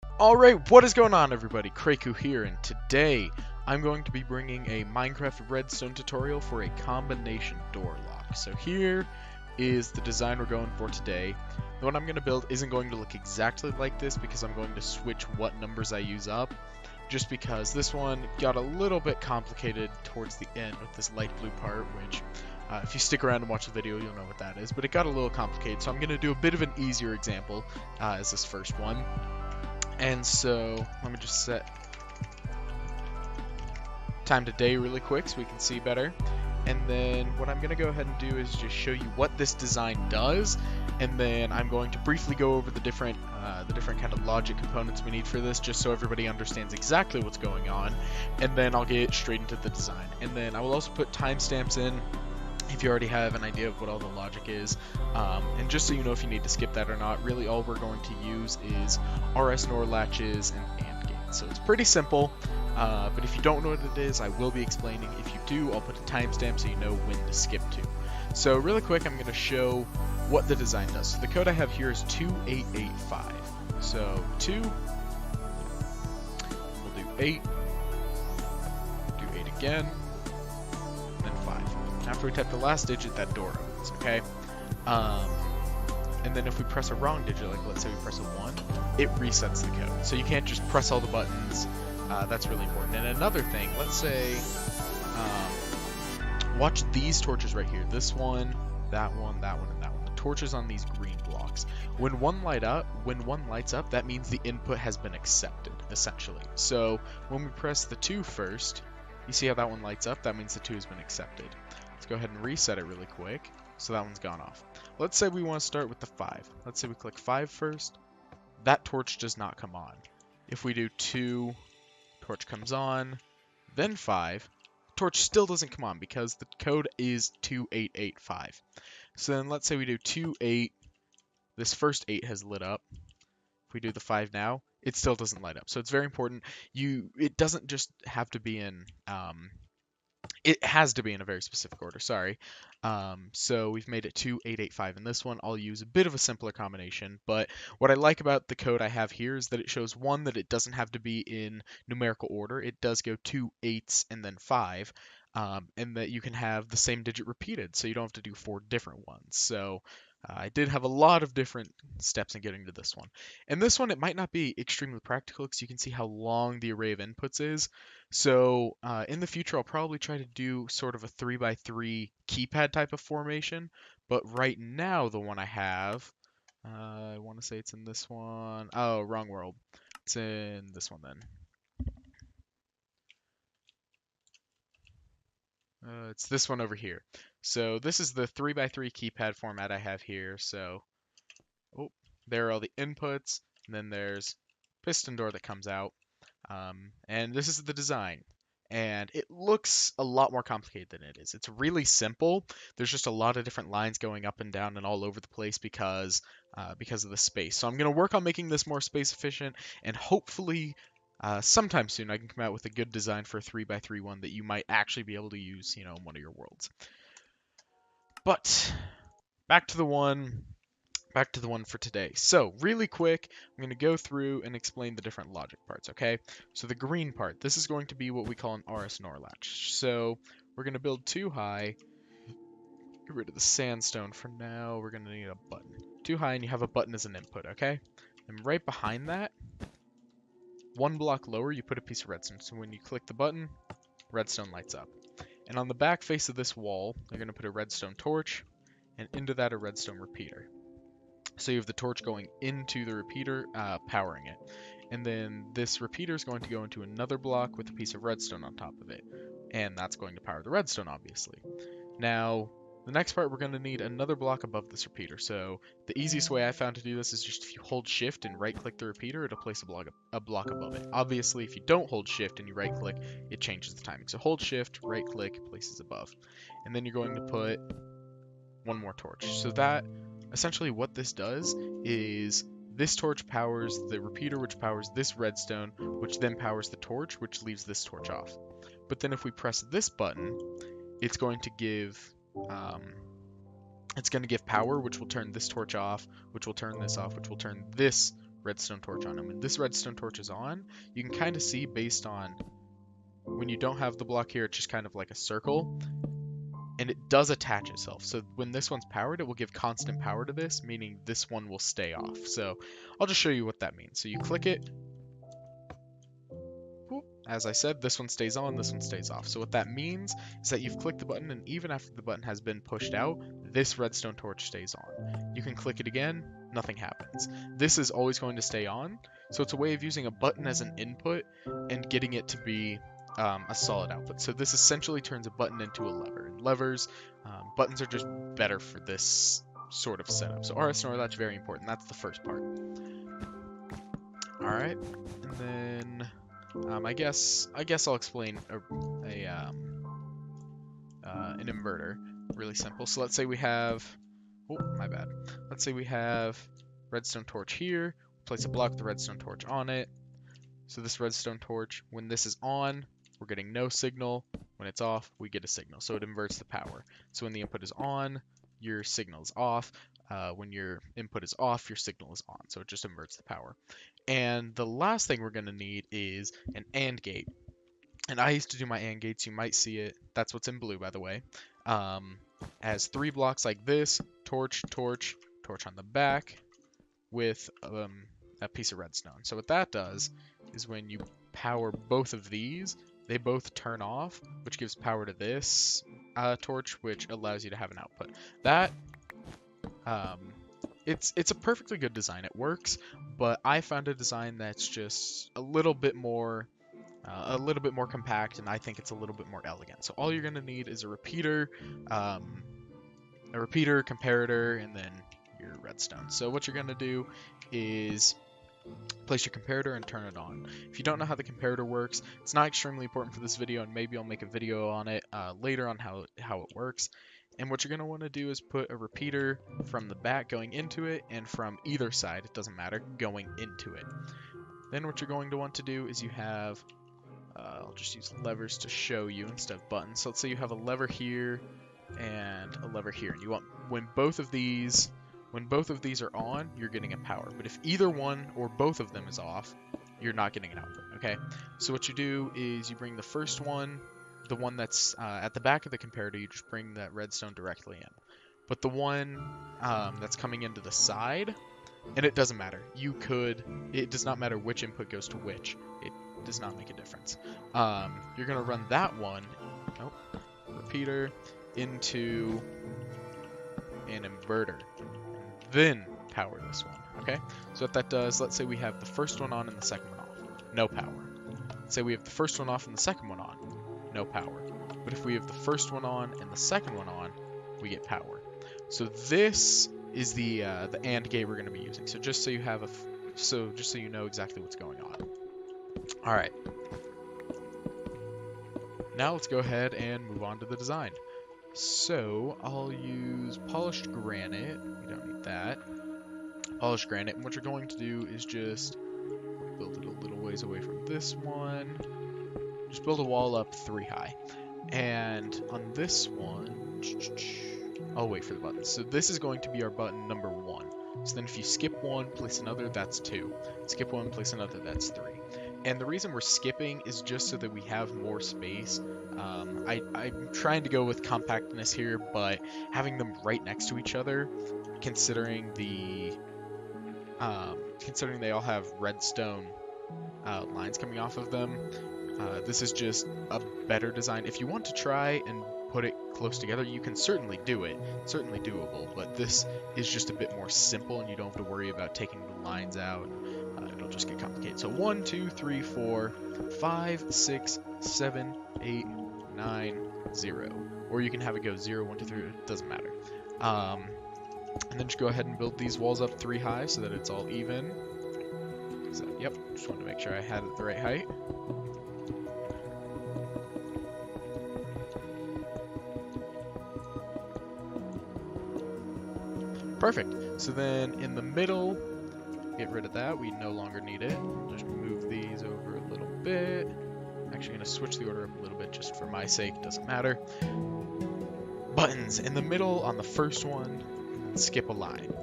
Alright, what is going on everybody? Kreku here, and today I'm going to be bringing a Minecraft Redstone tutorial for a combination door lock. So here is the design we're going for today. The one I'm going to build isn't going to look exactly like this because I'm going to switch what numbers I use up, just because this one got a little bit complicated towards the end with this light blue part, which if you stick around and watch the video you'll know what that is, but it got a little complicated, so I'm going to do a bit of an easier example as this first one. And so, let me just set time to day really quick so we can see better. And then what I'm going to go ahead and do is just show you what this design does, and then I'm going to briefly go over the different kind of logic components we need for this, just so everybody understands exactly what's going on, and then I'll get straight into the design. And then I will also put timestamps in if you already have an idea of what all the logic is, and just so you know if you need to skip that or not. Really all we're going to use is RS NOR latches and AND gates, so it's pretty simple, but if you don't know what it is I will be explaining. If you do, I'll put a timestamp so you know when to skip to. So really quick, I'm going to show what the design does. So the code I have here is 2885, so 2, we'll do 8, do 8 again, then 5. After we type the last digit, that door opens, okay? And then if we press a wrong digit, like let's say we press a 1, it resets the code. So you can't just press all the buttons. That's really important. And another thing, let's say, watch these torches right here. This one, that one, that one, and that one. The torches on these green blocks. When one lights up, that means the input has been accepted, essentially. So when we press the 2 first, you see how that one lights up? That means the 2 has been accepted. Let's go ahead and reset it really quick, so that one's gone off. Let's say we want to start with the 5. Let's say we click 5 first. That torch does not come on. If we do 2, torch comes on, then 5, torch still doesn't come on because the code is 2885. So then let's say we do 2, 8, this first 8 has lit up. If we do the 5 now, it still doesn't light up. So it's very important. It doesn't just have to be in... it has to be in a very specific order, sorry. So we've made it 2885 in this one. I'll use a bit of a simpler combination, but what I like about the code I have here is that it shows, one, that it doesn't have to be in numerical order. It does go 2 8s and then 5, and that you can have the same digit repeated, so you don't have to do 4 different ones. So I did have a lot of different steps in getting to this one. And this one, it might not be extremely practical because you can see how long the array of inputs is. So in the future, I'll probably try to do sort of a 3x3 keypad type of formation. But right now, the one I have, I want to say it's in this one. Oh, wrong world. It's in this one then. It's this one over here. So this is the 3x3 keypad format I have here. So, oh, there are all the inputs, and then there's piston door that comes out. And this is the design. And it looks a lot more complicated than it is. It's really simple. There's just a lot of different lines going up and down and all over the place because of the space. So I'm going to work on making this more space efficient, and hopefully sometime soon I can come out with a good design for a 3x3 one that you might actually be able to use, in one of your worlds. But back to the one for today. So really quick, I'm going to go through and explain the different logic parts, okay? So the green part, this is going to be what we call an RS NOR latch. So we're going to build 2 high, get rid of the sandstone for now. We're going to need a button. 2 high, and you have a button as an input, okay? And right behind that, 1 block lower, you put a piece of redstone. So when you click the button, redstone lights up. And on the back face of this wall, you're going to put a redstone torch, and into that a redstone repeater. So you have the torch going into the repeater, powering it. And then this repeater is going to go into another block with a piece of redstone on top of it. And that's going to power the redstone, obviously. Now, the next part, we're going to need another block above this repeater. So the easiest way I found to do this is just if you hold shift and right click the repeater, it'll place a block above it. Obviously, if you don't hold shift and you right click, it changes the timing. So hold shift, right click, places above. And then you're going to put 1 more torch. So that... essentially what this does is this torch powers the repeater, which powers this redstone, which then powers the torch, which leaves this torch off. But then if we press this button, it's going to give power, which will turn this torch off, which will turn this off, which will turn this redstone torch on. And when this redstone torch is on, you can kind of see based on when you don't have the block here, it's just kind of like a circle, and it does attach itself. So when this one's powered, it will give constant power to this, meaning this one will stay off. So I'll just show you what that means. So you click it. As I said, this one stays on, this one stays off. So what that means is that you've clicked the button, and even after the button has been pushed out, this redstone torch stays on. You can click it again, nothing happens. This is always going to stay on, so it's a way of using a button as an input and getting it to be a solid output. So this essentially turns a button into a lever. And levers, buttons are just better for this sort of setup. So RS and OR, that's very important. That's the first part. All right, and then I guess I'll explain an inverter. Really simple. So let's say we have, oh my bad. Let's say we have redstone torch here. Place a block with the redstone torch on it. So this redstone torch, when this is on, we're getting no signal. When it's off, we get a signal. So it inverts the power. So when the input is on, your signal is off. When your input is off, your signal is on. So it just inverts the power. And the last thing we're going to need is an AND gate. And I used to do my AND gates. You might see it. That's what's in blue, by the way. As 3 blocks like this, torch, torch, torch on the back with a piece of redstone. So what that does is when you power both of these, they both turn off, which gives power to this torch, which allows you to have an output. That it's a perfectly good design. It works, but I found a design that's just a little bit more compact, and I think it's a little bit more elegant. So all you're gonna need is a repeater, comparator, and then your redstone. So what you're gonna do is place your comparator and turn it on. If you don't know how the comparator works, it's not extremely important for this video, and maybe I'll make a video on it later on how it works. And what you're going to want to do is put a repeater from the back going into it, and from either side, it doesn't matter, going into it. Then what you're going to want to do is you have, I'll just use levers to show you instead of buttons. So let's say you have a lever here and a lever here, and you want, when both of these are on, you're getting a power. But if either one or both of them is off, you're not getting an output, okay? So what you do is you bring the first one, the one that's at the back of the comparator, you just bring that redstone directly in. But the one that's coming into the side, and it doesn't matter. It does not matter which input goes to which. It does not make a difference. You're going to run that one, repeater, into an inverter. Then power this one, okay? So what that does, let's say we have the first one on and the second one off. No power. Let's say we have the first one off and the second one on. No power. But if we have the first one on and the second one on, we get power. So this is the AND gate we're going to be using. So just so you have just so you know exactly what's going on. All right. Now let's go ahead and move on to the design. So I'll use polished granite. We don't need that. Polished granite. And what you're going to do is just build it a little ways away from this one. Just build a wall up 3 high. And on this one, I'll wait for the buttons. So this is going to be our button number 1. So then if you skip one, place another, that's 2. Skip one, place another, that's 3. And the reason we're skipping is just so that we have more space. I'm trying to go with compactness here, but having them right next to each other, considering they all have redstone lines coming off of them, this is just a better design. If you want to try and put it close together, you can certainly do it. It's certainly doable, but this is just a bit more simple, and you don't have to worry about taking the lines out. It'll just get complicated. So 1, 2, 3, 4, 5, 6, 7, 8, 9, 0. Or you can have it go 0, 1, 2, 3, it doesn't matter. And then just go ahead and build these walls up 3 high so that it's all even. So, yep, just wanted to make sure I had it the right height. Perfect. So then in the middle, get rid of that. We no longer need it. Just move these over a little bit. I'm actually going to switch the order up a little bit just for my sake. Doesn't matter. Buttons in the middle on the first one. Skip a line.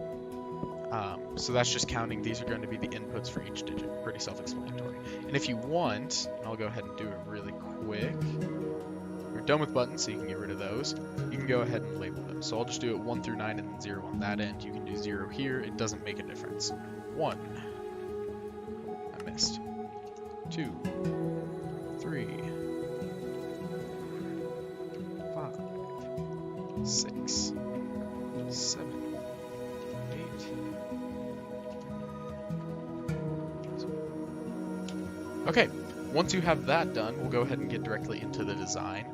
So that's just counting. These are going to be the inputs for each digit. Pretty self-explanatory. And if you want, and I'll go ahead and do it really quick. You're done with buttons, so you can get rid of those. You can go ahead and label them. So I'll just do it 1 through 9 and then 0 on that end. You can do 0 here. It doesn't make a difference. 1. I missed. 2. 3. 5. 6. 7. 8. Okay. Once you have that done, we'll go ahead and get directly into the design.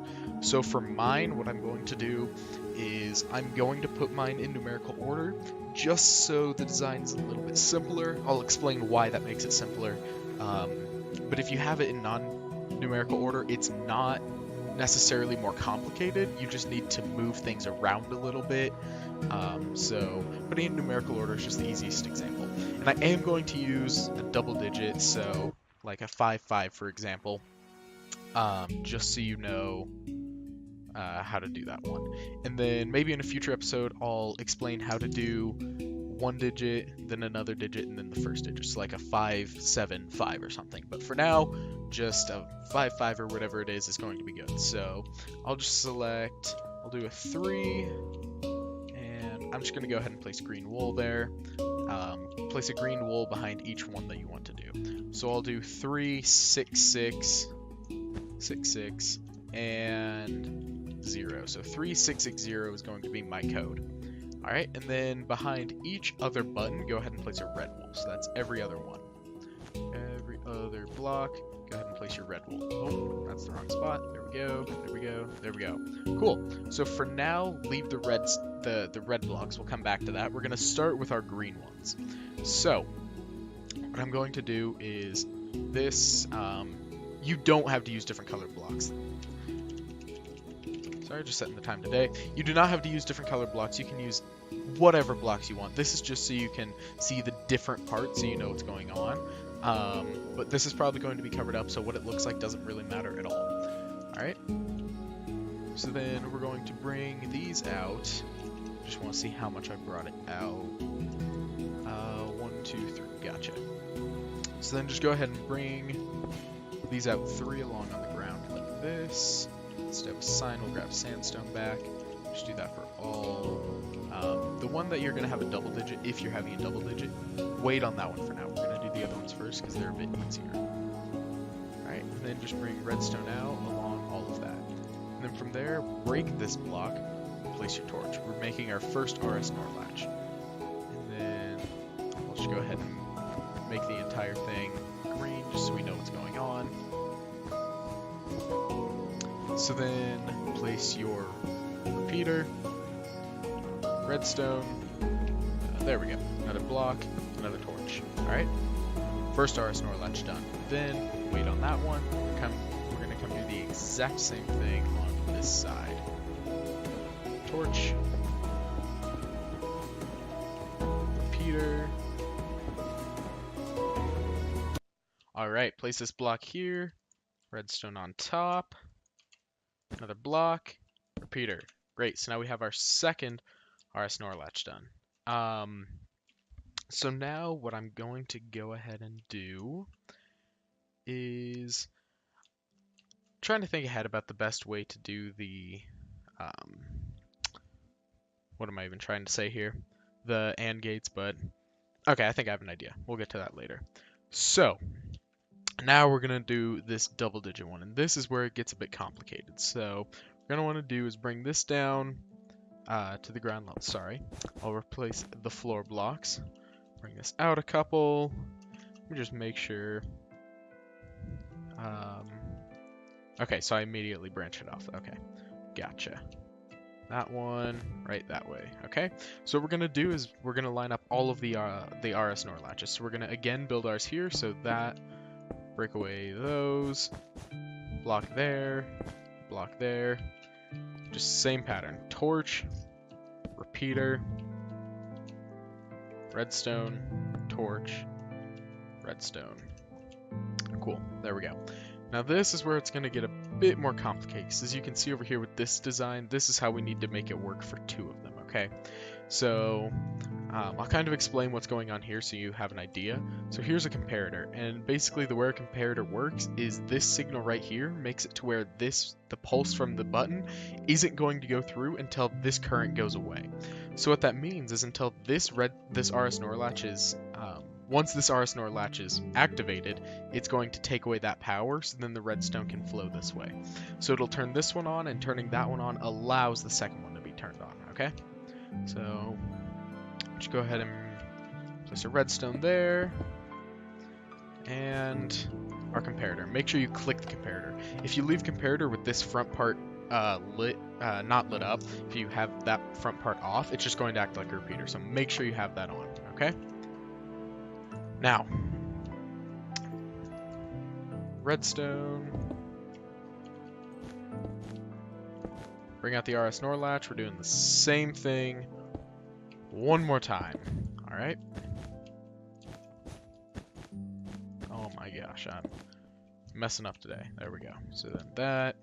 So for mine, what I'm going to do is I'm going to put mine in numerical order just so the design is a little bit simpler. I'll explain why that makes it simpler. But if you have it in non-numerical order, it's not necessarily more complicated. You just need to move things around a little bit. So putting in numerical order is just the easiest example. And I am going to use a double digit, so like a 5-5, for example, just so you know how to do that one. And then maybe in a future episode, I'll explain how to do one digit, then another digit, and then the first digit. So like a 5-7-5 or something. But for now, just a 5-5 or whatever it is going to be good. So I'll just select, I'll do a 3, and I'm just going to go ahead and place green wool there. Place a green wool behind each one that you want to do. So I'll do 3, 6, 6, 6, 6, and 0. So 3, 6, 6, 0 is going to be my code. All right, and then behind each other button, go ahead and place a red wool. So that's every other one. Every other block, go ahead and place your red wool. Oh, that's the wrong spot. There we go. There we go. There we go. Cool. So for now, leave the reds, the red blocks. We'll come back to that. We're gonna start with our green ones. So what I'm going to do is this. You don't have to use different colored blocks. Sorry, just setting the time today. You do not have to use different colored blocks. You can use whatever blocks you want. This is just so you can see the different parts so you know what's going on. But this is probably going to be covered up, so what it looks like doesn't really matter at all. Alright. So then we're going to bring these out. Just want to see how much I brought it out. 1, 2, 3. Gotcha. So then just go ahead and bring these out 3 along on the ground like this. Instead of a sign, we'll grab sandstone back. Just do that for all. The one that you're going to have a double digit, if you're having a double digit, wait on that one for now. We're going to do the other ones first because they're a bit easier. Alright, and then just bring redstone out along all of that. And then from there, break this block, place your torch. We're making our first RS NOR latch. And then I'll just go ahead and make the entire thing green just so we know what's going on. So then place your repeater, redstone, there we go, another block, another torch. Alright, first RS NOR latch done. Then wait on that one. We're going to come do the exact same thing on this side. Torch, repeater. Alright, place this block here, redstone on top. Another block, repeater. Great, so now we have our second RS NOR latch done. So now what I'm going to go ahead and do is trying to think ahead about the best way to do the, what am I even trying to say here? The AND gates, but okay, I think I have an idea. We'll get to that later. So now we're going to do this double digit one, and this is where it gets a bit complicated. So what we're going to want to do is bring this down to the ground level. Sorry. I'll replace the floor blocks. Bring this out a couple. Let me just make sure. Okay, so I immediately branch it off. Okay, gotcha. That one right that way. Okay, so what we're gonna do is we're gonna line up all of the RS NOR latches. So we're gonna again build ours here. So that, break away those, block there, just same pattern. Torch, repeater, redstone, torch, redstone. Cool, there we go. Now this is where it's going to get a bit more complicated, because as you can see over here with this design, this is how we need to make it work for 2 of them, okay? So I'll kind of explain what's going on here so you have an idea. So here's a comparator, and basically the way a comparator works is this signal right here makes it to where the pulse from the button isn't going to go through until this current goes away. So what that means is until this RS NOR latch is, once this RS NOR latch is activated, it's going to take away that power, so then the redstone can flow this way. So it'll turn this one on, and turning that one on allows the second one to be turned on, okay? So just go ahead and place a redstone there, and our comparator. Make sure you click the comparator. If you leave comparator with this front part not lit up, if you have that front part off, it's just going to act like a repeater. So make sure you have that on, okay? Now, redstone. Bring out the RS NOR latch. We're doing the same thing one more time. All right. Oh my gosh, I'm messing up today. There we go. So then that,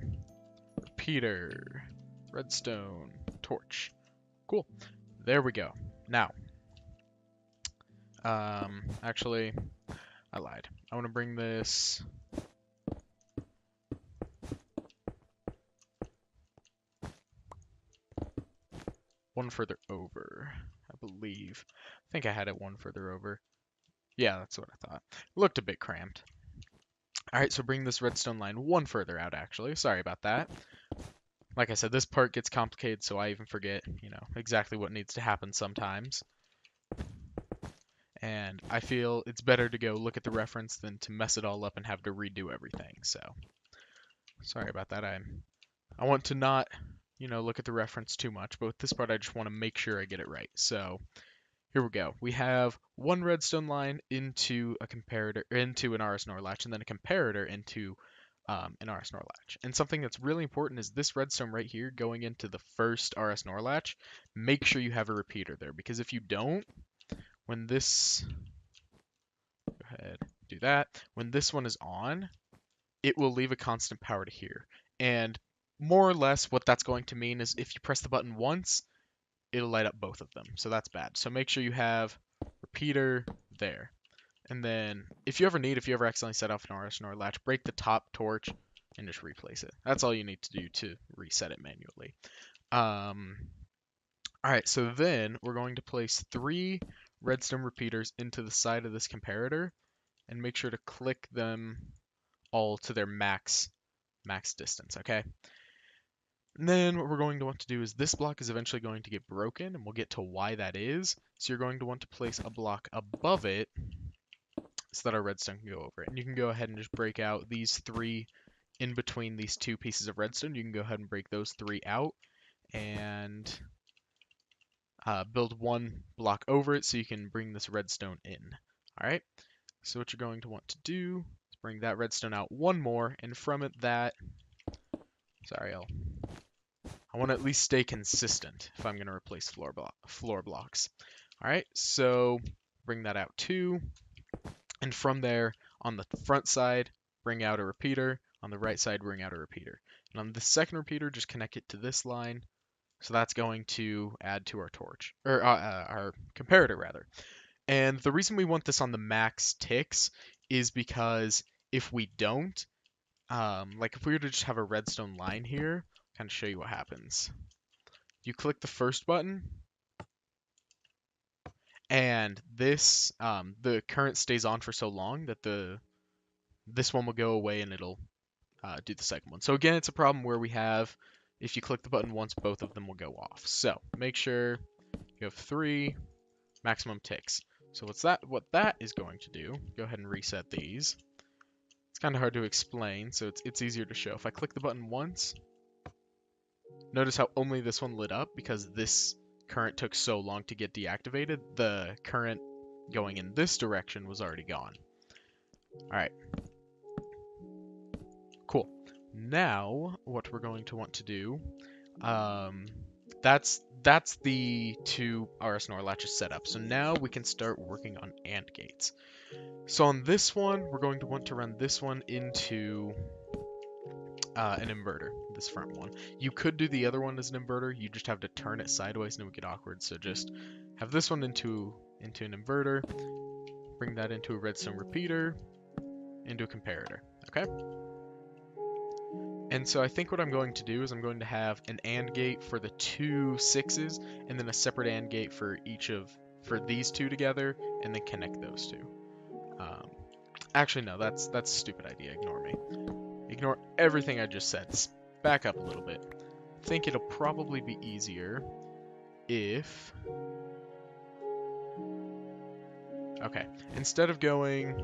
repeater, redstone, torch. Cool. There we go. Now, actually, I lied. I want to bring this one further over, I believe. I think I had it one further over. Yeah, that's what I thought. Looked a bit cramped. Alright, so bring this redstone line one further out, actually. Sorry about that. Like I said, this part gets complicated, so I even forget, exactly what needs to happen sometimes. And I feel it's better to go look at the reference than to mess it all up and have to redo everything, so. Sorry about that. I want to not, look at the reference too much, but with this part I just want to make sure I get it right. So here we go. We have one redstone line into a comparator, into an RS NOR latch, and then a comparator into an RS NOR latch. And something that's really important is this redstone right here going into the first RS NOR latch. Make sure you have a repeater there, because if you don't, when this, go ahead, do that. When this one is on, it will leave a constant power to here. And more or less what that's going to mean is if you press the button once, it'll light up both of them. So that's bad. So make sure you have repeater there. And then if you ever accidentally set off an RS NOR latch, break the top torch and just replace it. That's all you need to do to reset it manually. Alright, so then we're going to place 3 redstone repeaters into the side of this comparator and make sure to click them all to their max distance, okay? And then what we're going to want to do is this block is eventually going to get broken, and we'll get to why that is. So you're going to want to place a block above it so that our redstone can go over it. And you can go ahead and just break out these 3 in between these 2 pieces of redstone. You can go ahead and break those 3 out and build 1 block over it so you can bring this redstone in. Alright, so what you're going to want to do is bring that redstone out 1 more, and from it sorry, I want to at least stay consistent if I'm going to replace floor blocks. Alright, so bring that out 2, and from there, on the front side, bring out a repeater, on the right side, bring out a repeater. And on the second repeater, just connect it to this line, so that's going to add to our torch, or our comparator rather. And the reason we want this on the max ticks is because if we don't, like if we were to just have a redstone line here, kind of show you what happens. You click the first button, and this, the current stays on for so long that this one will go away and it'll do the second one. So again, it's a problem where we have, if you click the button once, both of them will go off. So make sure you have 3 maximum ticks. So what that is going to do, go ahead and reset these. It's kind of hard to explain, so it's easier to show. If I click the button once, notice how only this one lit up because this current took so long to get deactivated. The current going in this direction was already gone. Alright. Cool. Now, what we're going to want to do, that's the 2 RS NOR latches set up. So now we can start working on AND gates. So on this one, we're going to want to run this one into an inverter, this front one. You could do the other one as an inverter, you just have to turn it sideways and it would get awkward. So just have this one into an inverter, bring that into a redstone repeater, into a comparator, okay? And so I think what I'm going to do is I'm going to have an AND gate for the 2 6s, and then a separate AND gate for for these two together, and then connect those two. Actually, no, that's a stupid idea. Ignore me. Ignore everything I just said. Back up a little bit. I think it'll probably be easier if... Okay, instead of going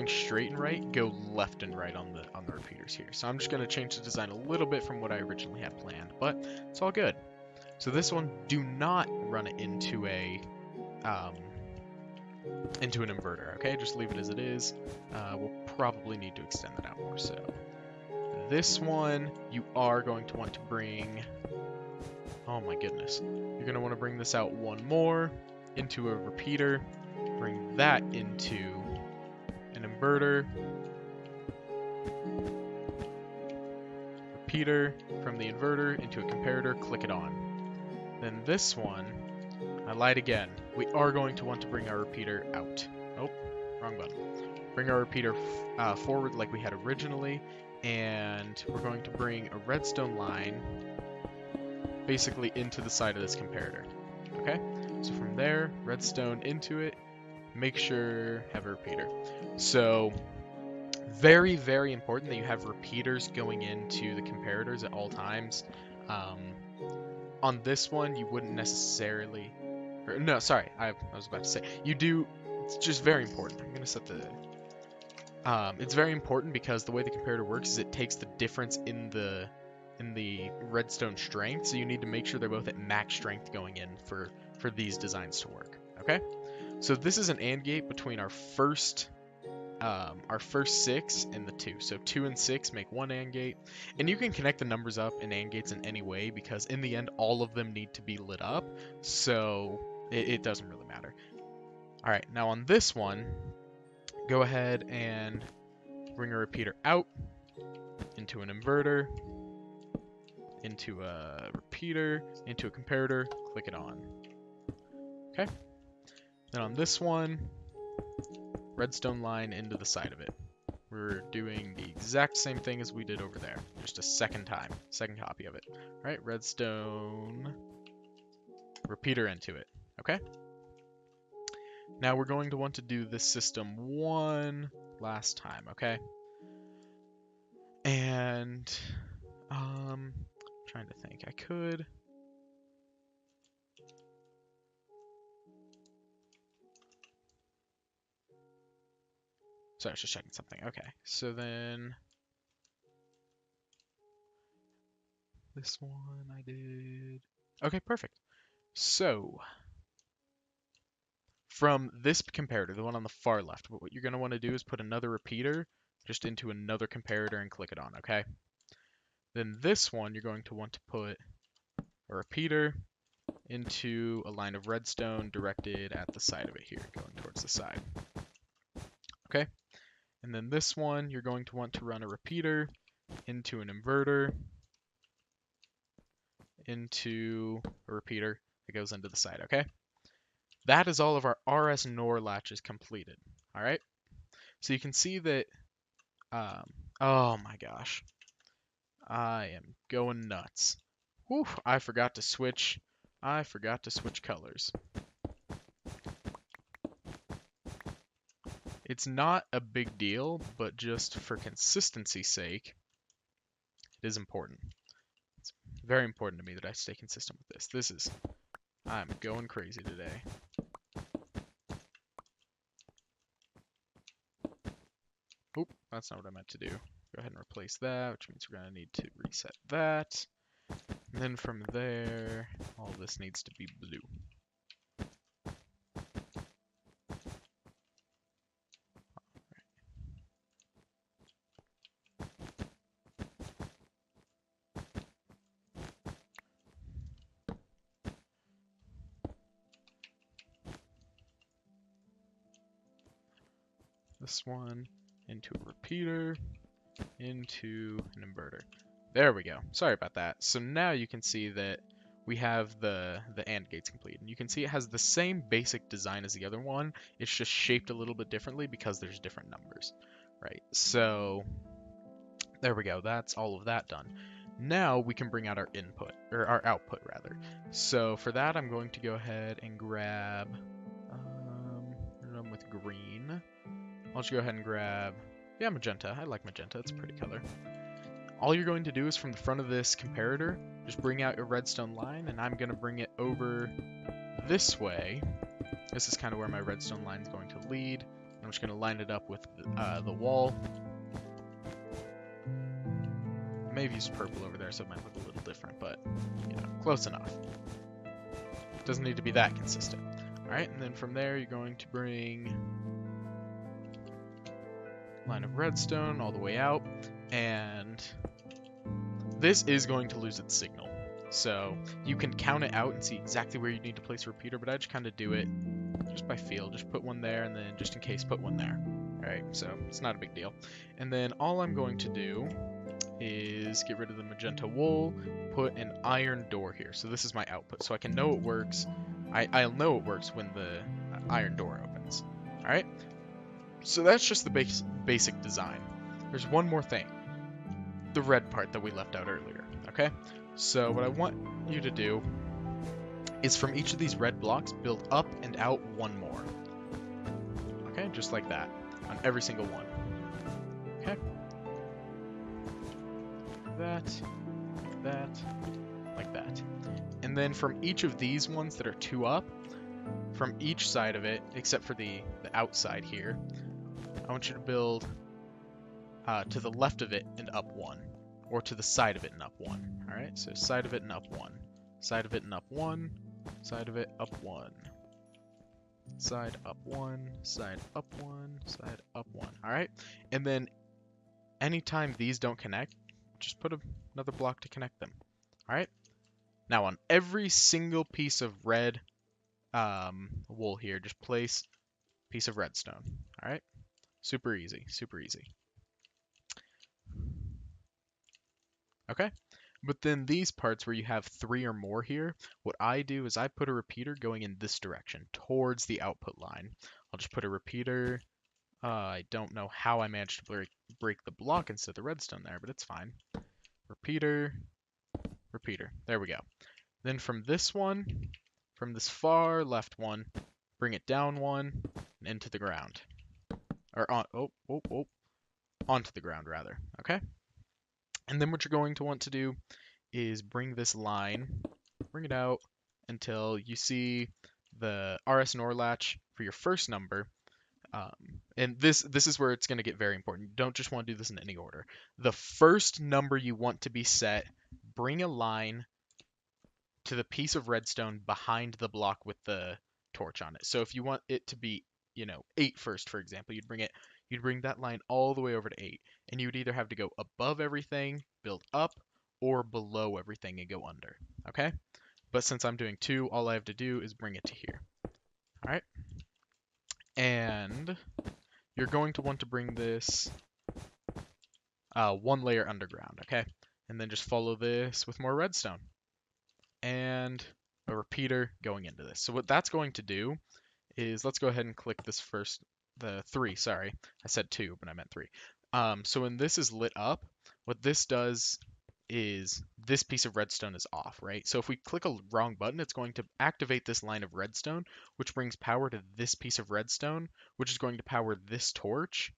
straight and right, go left and right on the repeaters here. So I'm just going to change the design a little bit from what I originally had planned, but it's all good. So this one, do not run it into an inverter, okay? Just leave it as it is. We'll probably need to extend that out more. So this one, you are going to want to bring... Oh my goodness. You're going to want to bring this out one more into a repeater. Bring that into an inverter. Repeater from the inverter into a comparator. Click it on. Then this one, I lied again. We are going to want to bring our repeater out. Oh, wrong button. Bring our repeater forward like we had originally, and we're going to bring a redstone line basically into the side of this comparator. Okay? So from there, redstone into it, make sure have a repeater. So very, very important that you have repeaters going into the comparators at all times. On this one, you wouldn't necessarily... No, sorry, I was about to say. You do... It's just very important. I'm going to set the... it's very important because the way the comparator works is it takes the difference in the redstone strength, so you need to make sure they're both at max strength going in for these designs to work. Okay? So this is an AND gate between our first 6 and the 2. So 2 and 6 make one AND gate. And you can connect the numbers up in AND gates in any way because in the end, all of them need to be lit up. So it doesn't really matter. All right, now on this one, go ahead and bring a repeater out into an inverter, into a repeater, into a comparator, click it on. Okay. Then on this one, redstone line into the side of it. We're doing the exact same thing as we did over there, just a second copy of it. All right, redstone, repeater into it, okay? Now we're going to want to do this system one last time, okay? And, trying to think, I could... Sorry, I was just checking something. Okay, so then this one I did. Okay, perfect. So from this comparator, the one on the far left, what you're going to want to do is put another repeater just into another comparator and click it on, okay? Then this one, you're going to want to put a repeater into a line of redstone directed at the side of it here, going towards the side. Okay? And then this one, you're going to want to run a repeater into an inverter, into a repeater that goes into the side, okay? That is all of our RS NOR latches completed, all right? So you can see that, oh my gosh, I am going nuts. Whew, I forgot to switch colors. It's not a big deal, but just for consistency's sake, it is important. It's very important to me that I stay consistent with this. I'm going crazy today. Oop, that's not what I meant to do. Go ahead and replace that, which means we're going to need to reset that. And then from there, all this needs to be blue. This one into a repeater, into an inverter. There we go. Sorry about that. So now you can see that we have the AND gates complete. And you can see it has the same basic design as the other one. It's just shaped a little bit differently because there's different numbers, right? So there we go. That's all of that done. Now we can bring out our input, or our output rather. So for that, I'm going to go ahead and grab, I'm with green. I'll just go ahead and grab, yeah, magenta. I like magenta. It's a pretty color. All you're going to do is from the front of this comparator, just bring out your redstone line, and I'm going to bring it over this way. This is kind of where my redstone line is going to lead. I'm just going to line it up with the wall. I may have used purple over there, so it might look a little different, but, you know, close enough. Doesn't need to be that consistent. Alright, and then from there, you're going to bring line of redstone all the way out, and this is going to lose its signal. So you can count it out and see exactly where you need to place a repeater, but I just kind of do it just by feel. Just put one there, and then just in case, put one there. Alright, so it's not a big deal. And then all I'm going to do is get rid of the magenta wool, put an iron door here. So this is my output, so I can know it works. I'll know it works when the iron door opens. Alright? So that's just the basic design. There's one more thing. The red part that we left out earlier, okay? So what I want you to do is from each of these red blocks, build up and out one more. Okay, just like that, on every single one. Okay? That, like that. And then from each of these ones that are two up, from each side of it, except for the outside here, I want you to build to the left of it and up one, or to the side of it and up one. All right, so side of it and up one, side of it and up one, side of it up one, side up one, side up one, side up one. All right, and then anytime these don't connect, just put another block to connect them. All right. Now on every single piece of red wool here, just place a piece of redstone. All right. Super easy, super easy. Okay. But then these parts where you have 3 or more here, what I do is I put a repeater going in this direction, towards the output line. I'll just put a repeater. I don't know how I managed to break the block instead of the redstone there, but it's fine. Repeater, repeater. There we go. Then from this one, from this far left one, bring it down one and into the ground. Or on, onto the ground rather, okay? And then what you're going to want to do is bring this line, bring it out until you see the RS NOR latch for your first number. And this is where it's going to get very important. You don't just want to do this in any order. The first number you want to be set, bring a line to the piece of redstone behind the block with the torch on it. So if you want it to be, 8 first, for example, you'd bring that line all the way over to 8. And you would either have to go above everything, build up, or below everything and go under. Okay? But since I'm doing 2, all I have to do is bring it to here. All right? And you're going to want to bring this 1 layer underground, okay? And then just follow this with more redstone. And a repeater going into this. So what that's going to do is, let's go ahead and click this first, the 3, sorry. I said 2, but I meant 3. So when this is lit up, what this does is this piece of redstone is off, right? So if we click a wrong button, it's going to activate this line of redstone, which brings power to this piece of redstone, which is going to power this torch,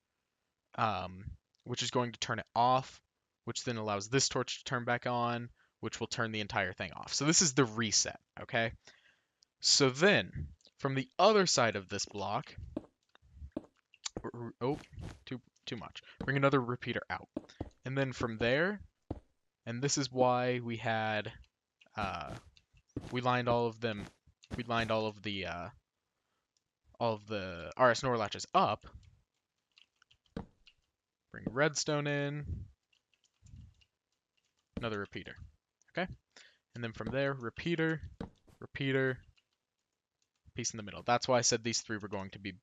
which is going to turn it off, which then allows this torch to turn back on, which will turn the entire thing off. So this is the reset, okay? So then, from the other side of this block, oh, too much. Bring another repeater out. And then from there, and this is why we had, we lined all of them, we lined all of the RS NOR latches up. Bring redstone in, another repeater, okay? And then from there, repeater, repeater, piece in the middle. That's why I said these 3 were going to be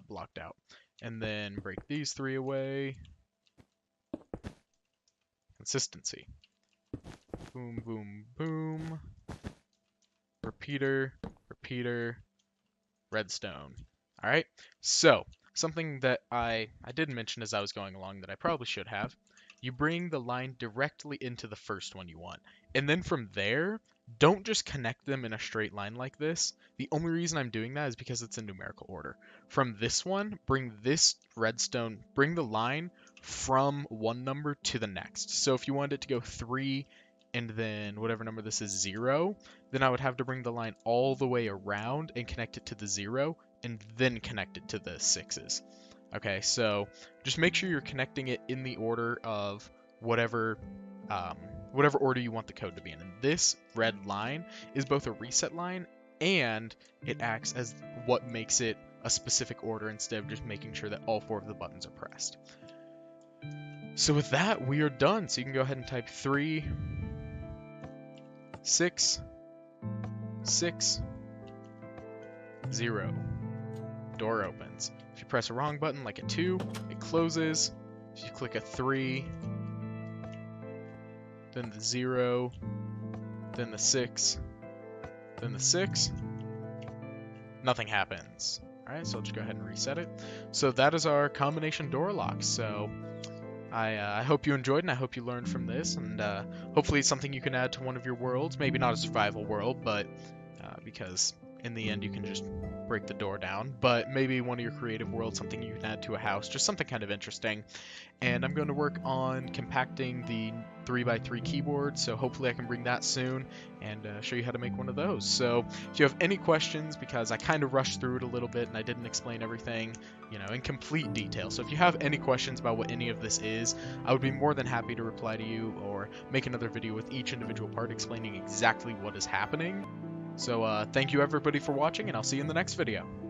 blocked out. And then break these 3 away. consistency. Boom, boom, boom. Repeater, repeater, redstone. All right. So something that I did mention as I was going along that I probably should have. You bring the line directly into the first one you want. And then from there, don't just connect them in a straight line like this. The only reason I'm doing that is because it's in numerical order. From this one, bring this redstone, bring the line from one number to the next. So if you wanted it to go 3 and then whatever number this is 0, then I would have to bring the line all the way around and connect it to the 0 and then connect it to the 6s. Okay, so just make sure you're connecting it in the order of whatever whatever order you want the code to be in. And this red line is both a reset line and it acts as what makes it a specific order instead of just making sure that all 4 of the buttons are pressed. So with that, we are done. So you can go ahead and type 3, 6, 6, 0. Door opens. If you press a wrong button like a 2, it closes. If you click a 3, then the 0, then the 6, then the 6, nothing happens. Alright, so I'll just go ahead and reset it. So that is our combination door lock. So I hope you enjoyed and I hope you learned from this, and hopefully it's something you can add to one of your worlds. Maybe not a survival world, but because in the end you can just break the door down, but maybe one of your creative worlds, something you can add to a house, just something kind of interesting. And I'm going to work on compacting the 3x3 keyboard, so hopefully I can bring that soon and show you how to make one of those. So if you have any questions, because I kind of rushed through it a little bit and I didn't explain everything, in complete detail. So if you have any questions about what any of this is, I would be more than happy to reply to you or make another video with each individual part explaining exactly what is happening. So thank you everybody for watching, and I'll see you in the next video.